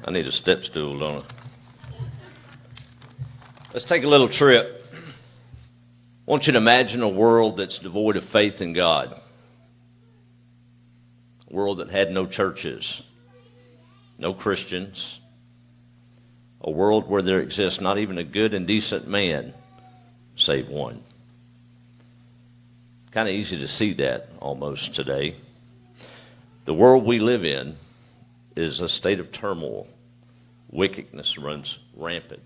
I need a step stool, don't I? Let's take a little trip. I want you to imagine a world that's devoid of faith in God. A world that had no churches, no Christians. A world where there exists not even a good and decent man, save one. Kind of easy to see that almost today. The world we live in is a state of turmoil. Wickedness runs rampant.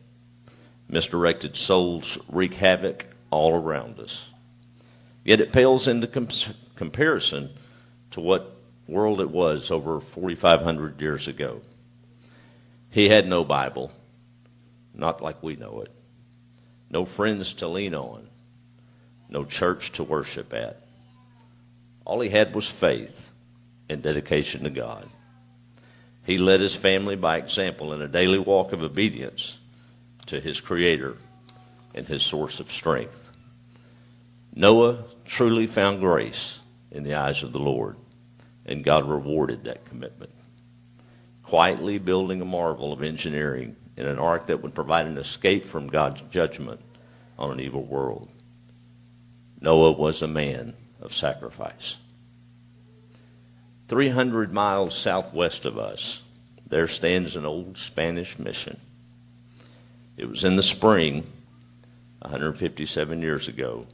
Misdirected souls wreak havoc all around us. Yet it pales into comparison to what world it was over 4,500 years ago. He had no Bible, not like we know it. No friends to lean on. No church to worship at. All he had was faith and dedication to God. He led his family by example in a daily walk of obedience to his Creator and his source of strength. Noah truly found grace in the eyes of the Lord, and God rewarded that commitment. Quietly building a marvel of engineering in an ark that would provide an escape from God's judgment on an evil world. Noah was a man of sacrifice. 300 miles southwest of us, there stands an old Spanish mission. It was in the spring, 157 years ago,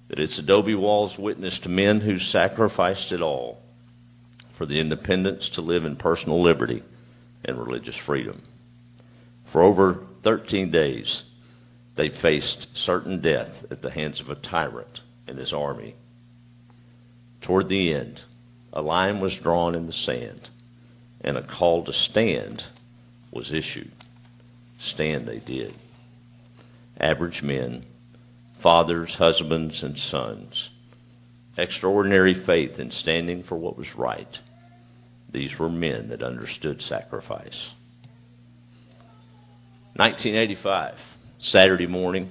that its adobe walls witnessed men who sacrificed it all for the independence to live in personal liberty and religious freedom. For over 13 days, they faced certain death at the hands of a tyrant and his army. Toward the end, a line was drawn in the sand, and a call to stand was issued. Stand they did. Average men, fathers, husbands, and sons. Extraordinary faith in standing for what was right. These were men that understood sacrifice. 1985, Saturday morning,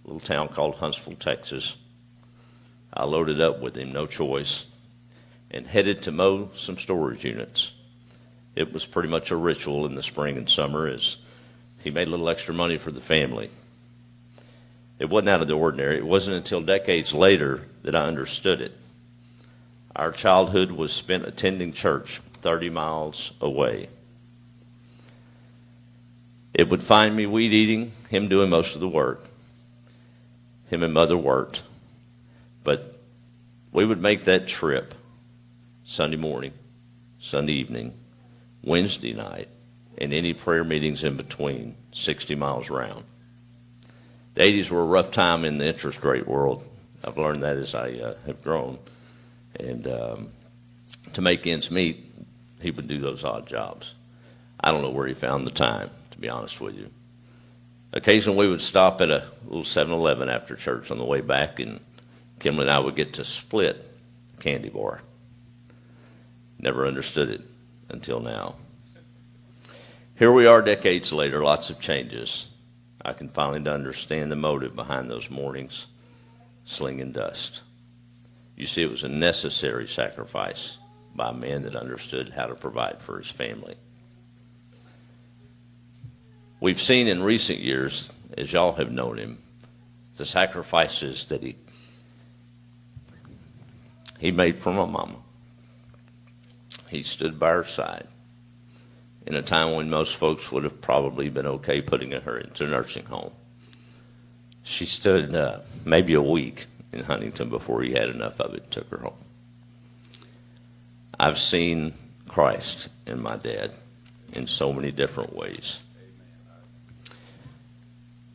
a little town called Huntsville, Texas. I loaded up with him, no choice, and headed to mow some storage units. It was pretty much a ritual in the spring and summer as he made a little extra money for the family. It wasn't out of the ordinary. It wasn't until decades later that I understood it. Our childhood was spent attending church 30 miles away. It would find me weed eating, him doing most of the work. Him and Mother worked. But we would make that trip Sunday morning, Sunday evening, Wednesday night, and any prayer meetings in between, 60 miles around. The 80s were a rough time in the interest rate world. I've learned that as I have grown. And to make ends meet, he would do those odd jobs. I don't know where he found the time, to be honest with you. Occasionally we would stop at a little 7-Eleven after church on the way back, and Kimberly and I would get to split a candy bar. Never understood it until now. Here we are decades later, lots of changes. I can finally understand the motive behind those mornings, slinging dust. You see, it was a necessary sacrifice by a man that understood how to provide for his family. We've seen in recent years, as y'all have known him, the sacrifices that he made for my mama. He stood by her side in a time when most folks would have probably been okay putting her into a nursing home. She stood maybe a week in Huntington before he had enough of it and took her home. I've seen Christ in my dad in so many different ways.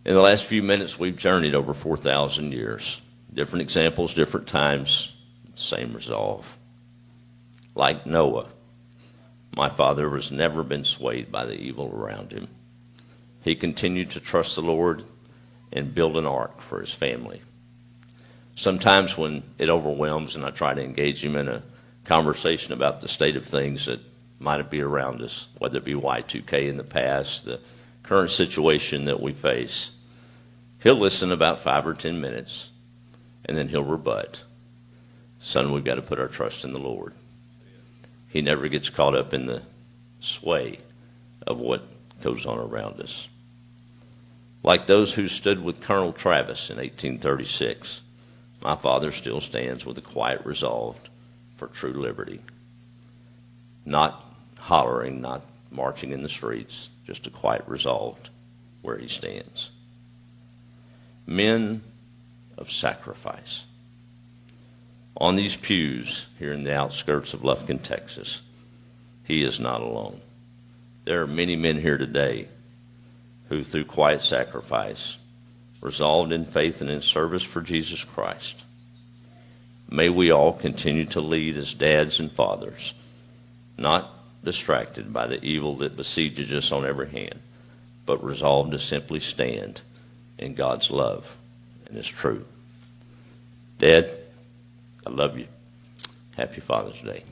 In the last few minutes, we've journeyed over 4,000 years. Different examples, different times, same resolve. Like Noah, my father has never been swayed by the evil around him. He continued to trust the Lord and build an ark for his family. Sometimes when it overwhelms and I try to engage him in a conversation about the state of things that might be around us, whether it be Y2K in the past, the current situation that we face, he'll listen about 5 or 10 minutes, and then he'll rebut. Son, we've got to put our trust in the Lord. He never gets caught up in the sway of what goes on around us. Like those who stood with Colonel Travis in 1836, my father still stands with a quiet resolve for true liberty. Not hollering, not marching in the streets, just a quiet resolve where he stands. Men of sacrifice. On these pews here in the outskirts of Lufkin, Texas, he is not alone. There are many men here today who, through quiet sacrifice, resolved in faith and in service for Jesus Christ. May we all continue to lead as dads and fathers, not distracted by the evil that besieges us on every hand, but resolved to simply stand in God's love and His truth. Dad, I love you. Happy Father's Day.